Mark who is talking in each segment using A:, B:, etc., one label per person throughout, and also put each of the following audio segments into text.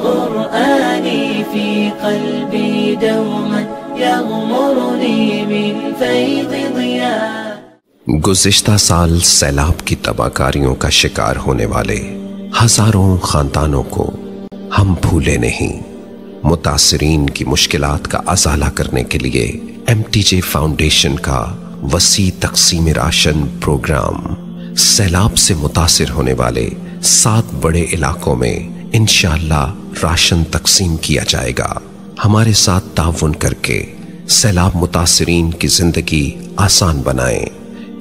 A: قرآني في قلبي دوما يغمرني من فيض ضياء.
B: گزشتہ سال سیلاب کی تباہ کاریوں کا شکار ہونے والے ہزاروں خاندانوں کو ہم بھولے نہیں. متاثرین کی مشکلات کا ازالہ کرنے کے لیے MTJ فاؤنڈیشن کا وسیع تقسیم راشن پروگرام سیلاب سے متاثر ہونے والے 7 بڑے علاقوں میں انشاءاللہ راشن تقسیم کیا جائے گا. ہمارے ساتھ تعاون کر کے سیلاب متاثرین کی زندگی آسان بنائیں.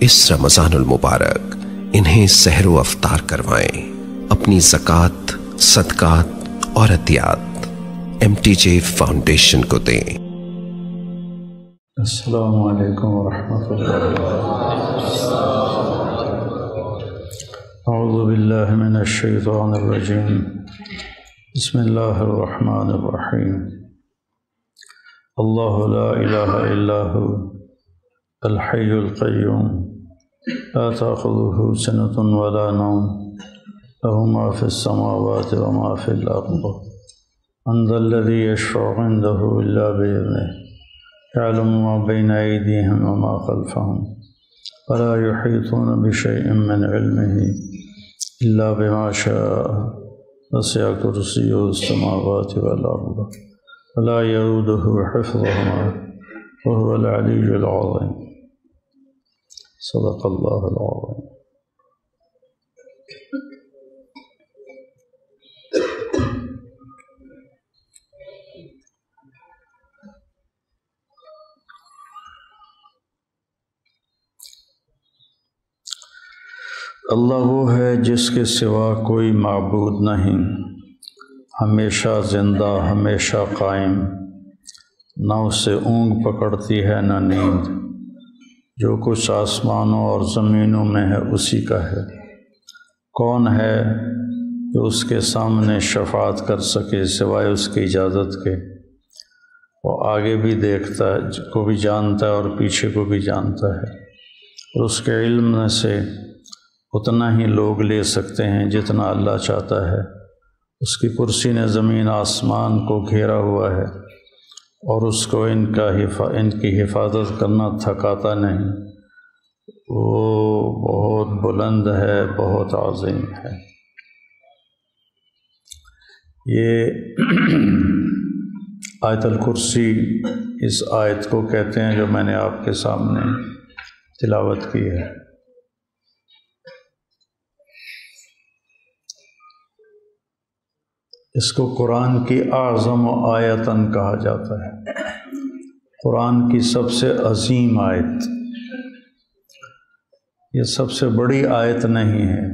B: اس رمضان المبارک انہیں سحر و افطار کروائیں. اپنی زکوٰۃ، صدقات اور عطیات MTJ فاؤنڈیشن کو دیں.
C: السلام علیکم ورحمۃ اللہ وبرکاتہ. اعوذ باللہ من الشیطان الرجیم. بسم اللہ الرحمن الرحیم. اللہ لا الہ الا هو الحی القیوم لا تأخذه سنة ولا نوم له ما في السماوات وما في الأرض من ذا الذي يشفع عنده إلا بإذنه يعلم ما بين أيديهم وما خلفهم ولا يحيطون بشيء من علمه إلا بما شاء وسع كرسيه السماوات والأرض ولا يؤوده حفظهما وهو العلي العظيم. صدق اللہ العظیم. اللہ وہ ہے جس کے سوا کوئی معبود نہیں، ہمیشہ زندہ، ہمیشہ قائم، نہ اسے اونگ پکڑتی ہے نہ نیند. جو کچھ آسمانوں اور زمینوں میں ہے اسی کا ہے. کون ہے جو اس کے سامنے شفاعت کر سکے سوائے اس کی اجازت کے؟ وہ آگے بھی دیکھتا ہے کو بھی جانتا ہے اور پیچھے کو بھی جانتا ہے، اور اس کے علم میں سے اتنا ہی لوگ لے سکتے ہیں جتنا اللہ چاہتا ہے. اس کی کرسی نے زمین آسمان کو گھیرا ہوا ہے، اور اس کو ان کی حفاظت کرنا تھکاتا نہیں. وہ بہت بلند ہے، بہت عظیم ہے. یہ آیت الکرسی اس آیت کو کہتے ہیں جو میں نے آپ کے سامنے تلاوت کی ہے. اس کو قرآن کی اعظم آیتن کہا جاتا ہے. قرآن کی سب سے عظیم آیت. یہ سب سے بڑی آیت نہیں ہے.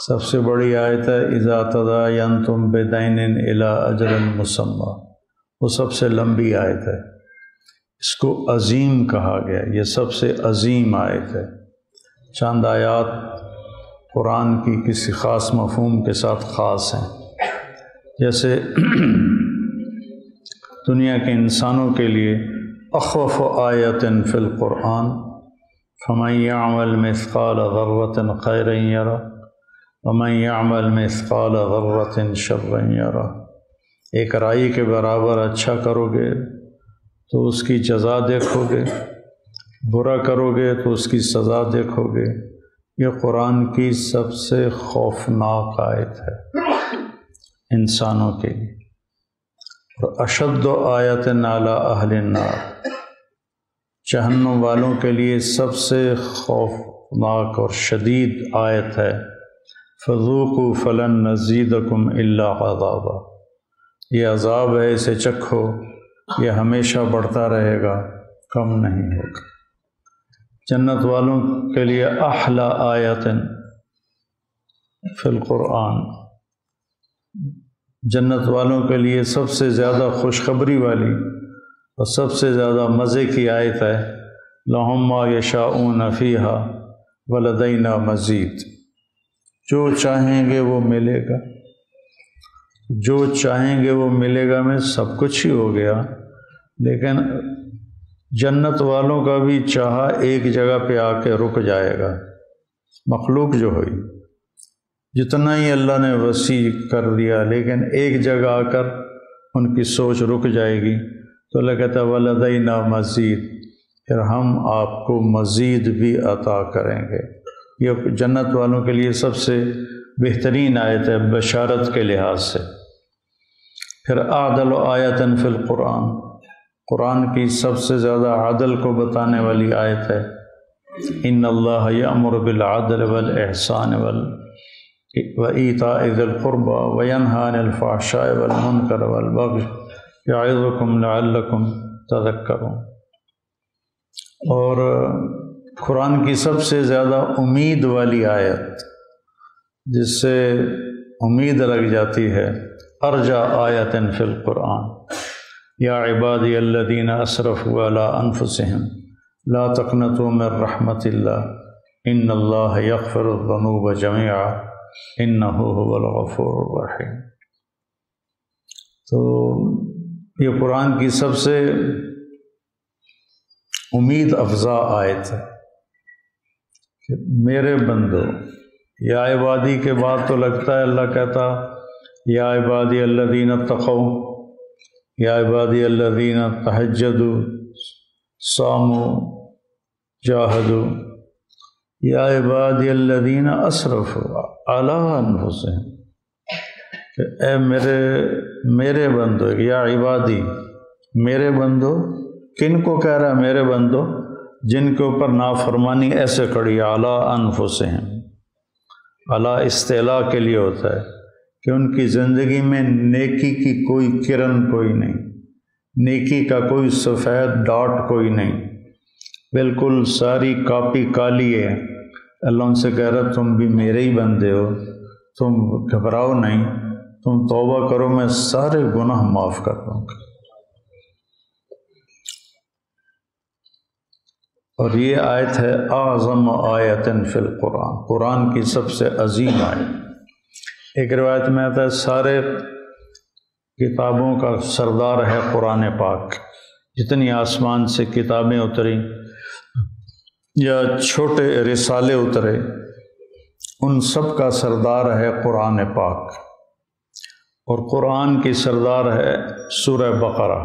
C: سب سے بڑی آیت ہے اذا تداینتم بدین الی اجل مسمی. وہ سب سے لمبی آیت ہے. اس کو عظیم کہا گیا. یہ سب سے عظیم آیت ہے. چند آیات قرآن کی کسی خاص مفہوم کے ساتھ خاص ہیں. جیسے دنیا کے انسانوں کے لیے اخوف آیت فی القرآن فمن یعمل مثقال ذرة خیرا یرہ ومن یعمل مثقال ذرة شرا یرہ. ایک رائی کے برابر اچھا کرو گے تو اس کی جزا دیکھو گے، برا کرو گے تو اس کی سزا دیکھو گے. یہ قرآن کی سب سے خوفناک آیت ہے انسانوں کے لیے. اور اشد آیت علی اہل النار، جہنم والوں کے لیے سب سے خوفناک اور شدید آیت ہے فذوقوا فلن نزیدکم الا عذابا. یہ عذاب ہے، اسے چکھو، یہ ہمیشہ بڑھتا رہے گا، کم نہیں ہوگا. جنت والوں کے لیے احلی آیت فی القرآن، جنت والوں کے لیے سب سے زیادہ خوشخبری والی اور سب سے زیادہ مزے کی آیت ہے لَهُم مَّا يَشَاءُونَ فِيهَا وَلَدَيْنَا مَزِيدٌ. جو چاہیں گے وہ ملے گا، جو چاہیں گے وہ ملے گا میں سب کچھ ہی ہو گیا. لیکن جنت والوں کا بھی چاہا ایک جگہ پہ آ کے رک جائے گا. مخلوق جو ہوئی جتنا ہی اللہ نے وسیع کر دیا، لیکن ایک جگہ آ کر ان کی سوچ رک جائے گی تو اللہ کہتا ہے وَلَدَيْنَا مزید، پھر ہم آپ کو مزید بھی عطا کریں گے۔ یہ جنت والوں کے لیے سب سے بہترین آیت ہے بشارت کے لحاظ سے۔ پھر اعدل آیۃ فی القرآن، قرآن کی سب سے زیادہ عدل کو بتانے والی آیت ہے ان اللہ یأمر بالعدل والاحسان وایتاء ذی القربى وینہی عن الفحشاء والمنکر والبغی یعظکم لعلکم تذکرون۔ اور قرآن کی سب سے زیادہ امید والی آیت جس سے امید لگ جاتی ہے ارجع آیۃ فی القرآن یا عبادی الذین اسرفوا علی انفسہم لا تقنطوا من رحمت اللہ ان اللہ یغفر الذنوب جميعا انہ هو الغفور الرحیم۔ تو یہ قرآن کی سب سے امید افزا آیت ہے کہ میرے بندو، یا عبادی کے بعد تو لگتا ہے اللہ کہتا یا عبادی الذین اتقوا، یا عبادی الذین تہجدوا صاموا جاہدوا، یا عبادی الذین اسرفوا علی انفسہم، کہ اے میرے بندو، یا عبادی میرے بندو، کن کو کہہ رہا ہے میرے بندو؟ جن کے اوپر نافرمانی ایسے کھڑی اعلیٰ انفسہم، اعلیٰ استعلاء کے لیے ہوتا ہے کہ ان کی زندگی میں نیکی کی کوئی کرن کوئی نہیں، نیکی کا کوئی سفید ڈاٹ کوئی نہیں، بالکل ساری کاپی کالی ہے۔ اللہ ان سے کہہ رہا تم بھی میرے ہی بندے ہو، تم گھبراؤ نہیں، تم توبہ کرو، میں سارے گناہ معاف کر دوں گا۔ اور یہ آیت ہے اعظم آیۃ فی القرآن، قرآن کی سب سے عظیم آیت۔ ایک روایت میں آتا ہے سارے کتابوں کا سردار ہے قرآن پاک، جتنی آسمان سے کتابیں اتری یا چھوٹے رسالے اترے ان سب کا سردار ہے قرآن پاک، اور قرآن کی سردار ہے سورہ بقرہ،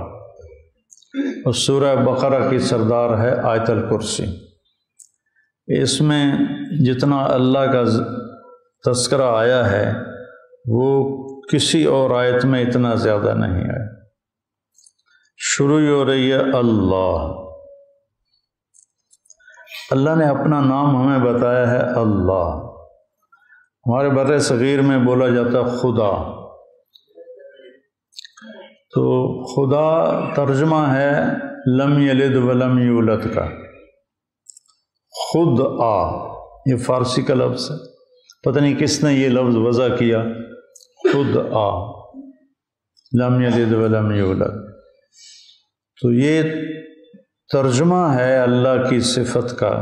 C: اور سورہ بقرہ کی سردار ہے آیت الکرسی۔ اس میں جتنا اللہ کا تذکرہ آیا ہے وہ کسی اور آیت میں اتنا زیادہ نہیں آیا۔ شروع ہو رہی ہے اللہ نے اپنا نام ہمیں بتایا ہے اللہ۔ ہمارے بر صغیر میں بولا جاتا ہے خدا، تو خدا ترجمہ ہے لم یلد ولم یولد کا، خود آ، یہ فارسی کا لفظ ہے، پتہ نہیں کس نے یہ لفظ وضع کیا، خود آ، لم یلد ولم یولد۔ تو یہ ترجمہ ہے اللہ کی صفت کا،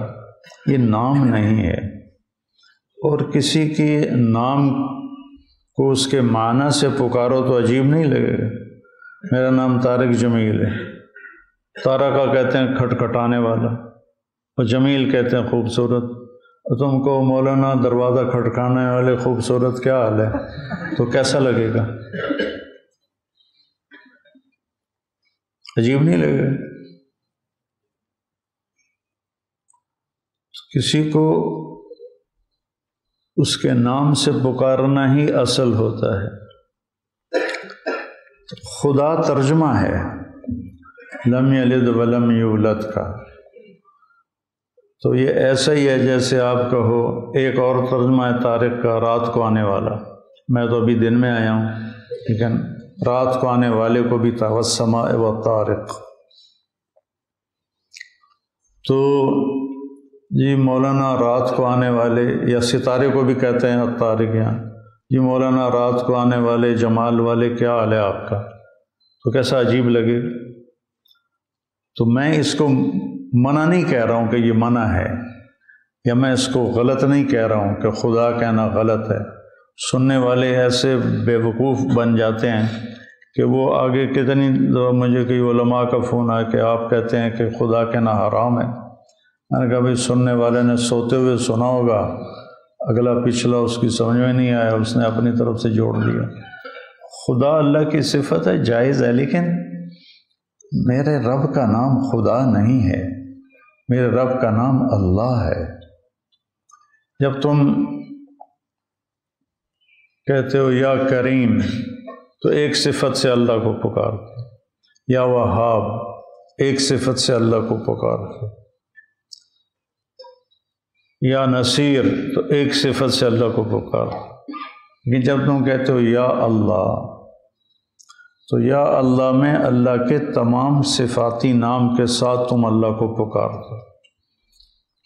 C: یہ نام نہیں ہے، اور کسی کی نام کو اس کے معنی سے پکارو تو عجیب نہیں لگے گا۔ میرا نام طارق جمیل ہے، طارقہ کہتے ہیں کھٹکھٹانے والا، اور جمیل کہتے ہیں خوبصورت، اور تم کو مولانا دروازہ کھٹکانے والے خوبصورت کیا حال ہے، تو کیسا لگے گا؟ عجیب نہیں لگے گا؟ کسی کو اس کے نام سے پکارنا ہی اصل ہوتا ہے۔ خدا ترجمہ ہے لم یلد ولم یولد کا، تو یہ ایسا ہی ہے جیسے آپ کہو، ایک اور ترجمہ ہے طارق کا رات کو آنے والا، میں تو ابھی دن میں آیا ہوں لیکن رات کو آنے والے کو بھی تھا والسماء والطارق۔ تو جی مولانا رات کو آنے والے، یا ستارے کو بھی کہتے ہیں الطارق یہاں، جی مولانا رات کو آنے والے جمال والے کیا حال ہے آپ کا، تو کیسا عجیب لگے۔ تو میں اس کو منع نہیں کہہ رہا ہوں کہ یہ منع ہے، یا میں اس کو غلط نہیں کہہ رہا ہوں کہ خدا کہنا غلط ہے۔ سننے والے ایسے بے وقوف بن جاتے ہیں کہ وہ آگے کتنی مجھے کئی علماء کا فون آیا کہ آپ کہتے ہیں کہ خدا کہنا حرام ہے۔ میں نے کہا بھائی سننے والے نے سوتے ہوئے سنا ہوگا، اگلا پچھلا اس کی سمجھ میں نہیں آیا، اس نے اپنی طرف سے جوڑ دیا۔ خدا اللہ کی صفت ہے، جائز ہے، لیکن میرے رب کا نام خدا نہیں ہے، میرے رب کا نام اللہ ہے۔ جب تم کہتے ہو یا کریم تو ایک صفت سے اللہ کو پکارتے، یا وہاب ایک صفت سے اللہ کو پکارتے، یا نصیر تو ایک صفت سے اللہ کو پکارتے۔ لیکن جب تم کہتے ہو یا اللہ تو یا اللہ میں اللہ کے تمام صفاتی نام کے ساتھ تم اللہ کو پکارتے،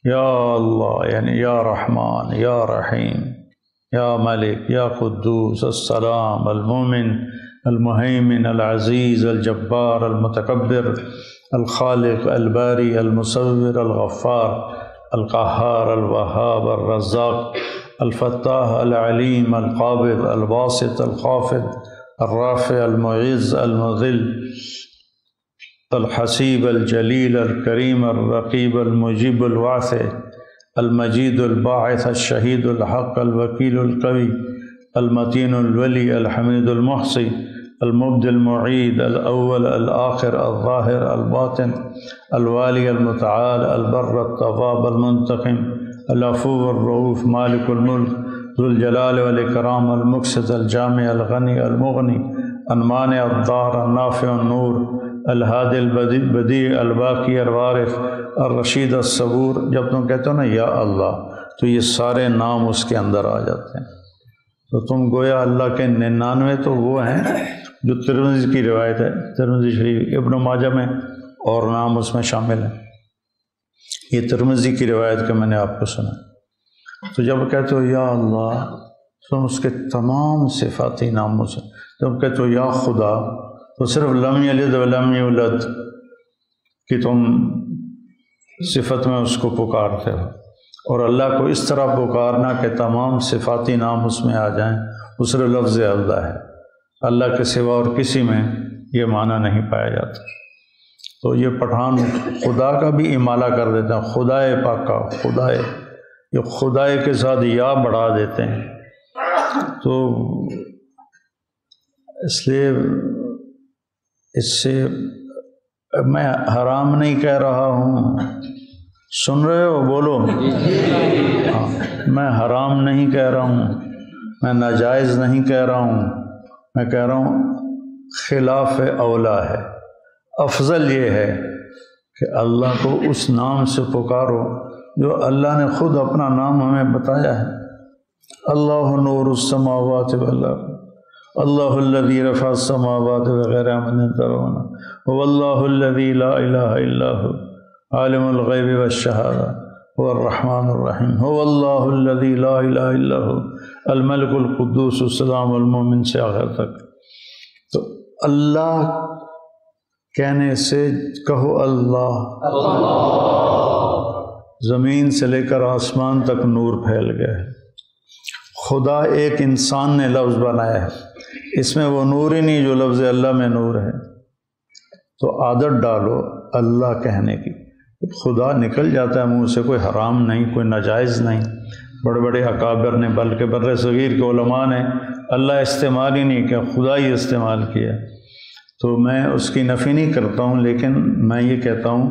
C: یا اللہ یعنی یا رحمان، یا رحیم، یا ملک، یا قدوس، السلام، المومن، المہیمن، العزیز، الجبار، المتکبر، الخالق، الباری، المصور، الغفار، القہار، الوہاب، الرزاق، الفتاح، العلیم، القابض، الباسط، الخافض، الرافع، المعز، المذل، الحسیب، الجلیل، الکریم، الرقیب، المجیب، الواسع، المجید، الباعث، الشہید، الحق، الوکیل، القوی، المتین، الولی، الحمید، المحصی، المبدی، المعید، الاول، الآخر، الظاہر، الباطن، الوالی، المتعال، البر، التواب، المنتقم، العفو، الرؤوف، مالک الملک، ذو الجلال والاکرام، المقسط، الجامع، الغنی، المغنی، المانع، الضار، النافع، النور، الہادی، البدیع، الباقی، الوارث، الرشید، الصبور۔ جب تم کہتے ہو نا یا اللہ تو یہ سارے نام اس کے اندر آ جاتے ہیں، تو تم گویا اللہ کے 99 تو وہ ہیں جو ترمذی کی روایت ہے، ترمذی شریف، ابن ماجہ میں اور نام اس میں شامل ہیں۔ یہ ترمذی کی روایت کا میں نے آپ کو سنا۔ تو جب کہتے ہو یا اللہ تم اس کے تمام صفاتی ناموں سے، جب کہتے ہو یا خدا تو صرف لم یلد ولم یولد کہ تم صفت میں اس کو پکارتے ہو، اور اللہ کو اس طرح پکارنا کہ تمام صفاتی نام اس میں آ جائیں، وہ صرف لفظ اللہ ہے، اللہ کے سوا اور کسی میں یہ معنی نہیں پایا جاتا۔ تو یہ پٹھان خدا کا بھی امالہ کر دیتے ہیں، خدائے پاکا، خدائے، یہ خدائے کے ساتھ یا بڑھا دیتے ہیں۔ تو اس لیے اس سے میں حرام نہیں کہہ رہا ہوں، سن رہے ہو؟ بولو ہاں، میں حرام نہیں کہہ رہا ہوں، میں ناجائز نہیں کہہ رہا ہوں، میں کہہ رہا ہوں خلاف اولا ہے۔ افضل یہ ہے کہ اللہ کو اس نام سے پکارو جو اللہ نے خود اپنا نام ہمیں بتایا ہے۔ اللہ نور السماوات والارض، اللہ الذی رفع السماوات بغیر عمد ترونها واللہ الذی لا الہ الا هو عالم الغیب والشہادہ هو الرحمن الرحیم هو اللہ الذی لا الہ الا هو الملک القدوس السلام المؤمن سے آخر تک۔ تو اللہ کہنے سے کہو اللہ، زمین سے لے کر آسمان تک نور پھیل گیا ہے۔ خدا ایک انسان نے لفظ بنایا ہے، اس میں وہ نور ہی نہیں جو لفظ اللہ میں نور ہے۔ تو عادت ڈالو اللہ کہنے کی، خدا نکل جاتا ہے منہ سے، کوئی حرام نہیں، کوئی ناجائز نہیں۔ بڑے بڑے اکابر نے، بلکہ بر صغیر کے علماء نے اللہ استعمال ہی نہیں کیا، خدا ہی استعمال کیا۔ تو میں اس کی نفی نہیں کرتا ہوں، لیکن میں یہ کہتا ہوں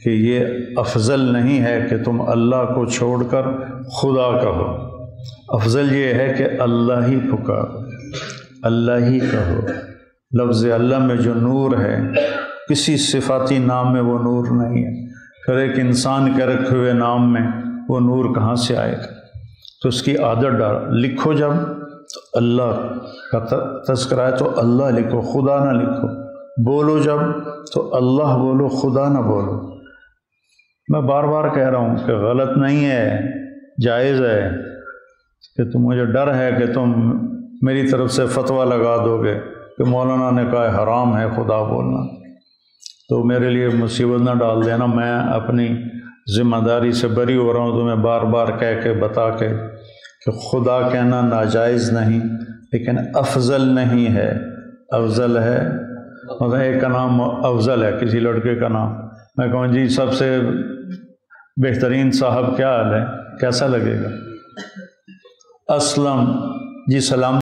C: کہ یہ افضل نہیں ہے کہ تم اللہ کو چھوڑ کر خدا کہو۔ افضل یہ ہے کہ اللہ ہی پکارو، اللہ ہی کہو۔ لفظ اللہ میں جو نور ہے، کسی صفاتی نام میں وہ نور نہیں ہے، پھر ایک انسان کے رکھے ہوئے نام میں وہ نور کہاں سے آئے گا؟ تو اس کی عادت ڈال، لکھو جب تو اللہ کا تذکرہ ہے تو اللہ لکھو، خدا نہ لکھو۔ بولو جب تو اللہ بولو، خدا نہ بولو۔ میں بار بار کہہ رہا ہوں کہ غلط نہیں ہے، جائز ہے، کہ تم، مجھے ڈر ہے کہ تم میری طرف سے فتویٰ لگا دو گے کہ مولانا نے کہا حرام ہے خدا بولنا، تو میرے لیے مصیبت نہ ڈال دینا۔ میں اپنی ذمہ داری سے بری ہو رہا ہوں تمہیں بار بار کہہ کے بتا کے کہ خدا کہنا ناجائز نہیں، لیکن افضل نہیں ہے۔ افضل ہے، مثلا ایک کا نام افضل ہے، کسی لڑکے کا نام، میں کہوں جی سب سے بہترین صاحب کیا حال ہے، کیسا لگے گا؟ اسلم جی سلام